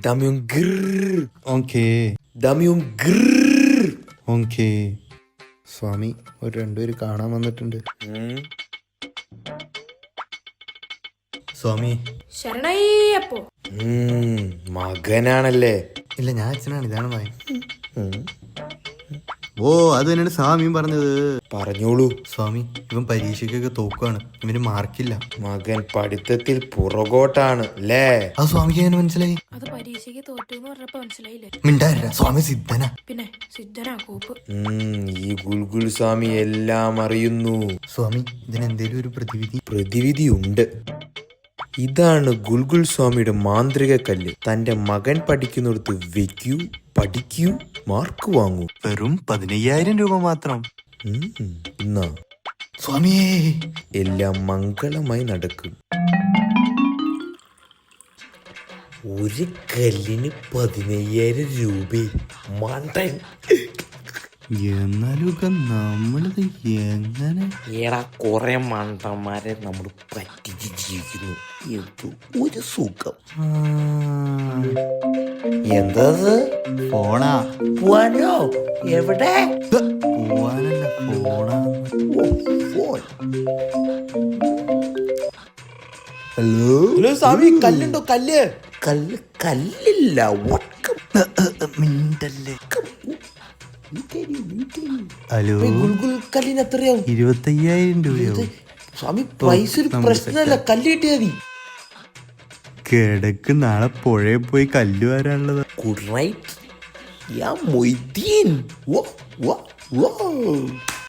Damium grrr. Okay. Damium grrr. Okay. സ്വാമി ഒരു രണ്ടുപേര് കാണാൻ വന്നിട്ടുണ്ട്. സ്വാമി ശരണയ്യപ്പോ. മകനാണല്ലേ? ഇല്ല, ഞാൻ അച്ഛനാണ്. ഇതാണ് മകൻ. ഓ, അത് തന്നെയാണ് സ്വാമിയും പറഞ്ഞത്. പറഞ്ഞോളൂ സ്വാമി, ഇവൻ പരീക്ഷയ്ക്കൊക്കെ തോക്കാണ്. ഇവന് മാർക്കില്ല. മകൻ പഠിത്തത്തിൽ പുറകോട്ടാണ് അല്ലേ? അത് സ്വാമിക്ക് എങ്ങനെ മനസ്സിലായി? അത് പരീക്ഷയ്ക്ക് തോറ്റു എന്ന് പറഞ്ഞപ്പോ മനസ്സിലായില്ലേ? മിണ്ടായില്ല, സ്വാമി സിദ്ധനാ. പിന്നെ സിദ്ധനാ കോപ്പ്. ഈ ഗുൽഗുൽ സ്വാമി എല്ലാം അറിയുന്നു. സ്വാമി, ഇതിനെന്തേലും ഒരു പ്രതിവിധിയുണ്ട്. ഇതാണ് ഗുൽഗുൽ സ്വാമിയുടെ മാന്ത്രിക കല്ല്. തന്റെ മകൻ പഠിക്കുന്നിടത്ത് വെക്കൂ, പഠിക്കൂ, മാർക്ക് വാങ്ങൂ. വെറും 15,000 രൂപ മാത്രം. എന്നാ സ്വാമിയേ, എല്ലാം മംഗളമായി നടക്കും. ഒരു കല്ലിന് 15,000 രൂപ. മണ്ടൻ. എന്നാലും നമ്മളിത് എങ്ങനെ? ഏടാ, കുറെ മണ്ടന്മാരെ നമ്മൾ പറ്റിച്ച് ജീവിക്കുന്നു. ഒരു സുഖം. എന്താ ഫോണാ? പോവാനോ? എവിടെ? പോവാനല്ല, ഫോണാ. ഫോൺ. ഹലോ ഹലോ സ്വാമി, കല്ലുണ്ടോ? കല്ലില്ല. മിണ്ടല്ലേ. ഹലോ, ഗുൽഗുൽ കല്ലിന് എത്രയാവും? 25,000 രൂപയാവും. സ്വാമി, പൈസ ഒരു പ്രശ്നമല്ല, കല്ല് കിട്ടിയാ മതി. കിടക്ക്, നാളെ പുഴയിൽ പോയി കല്ല് വരാനുള്ളത്. Good night. യാ മൊയ്തീൻ.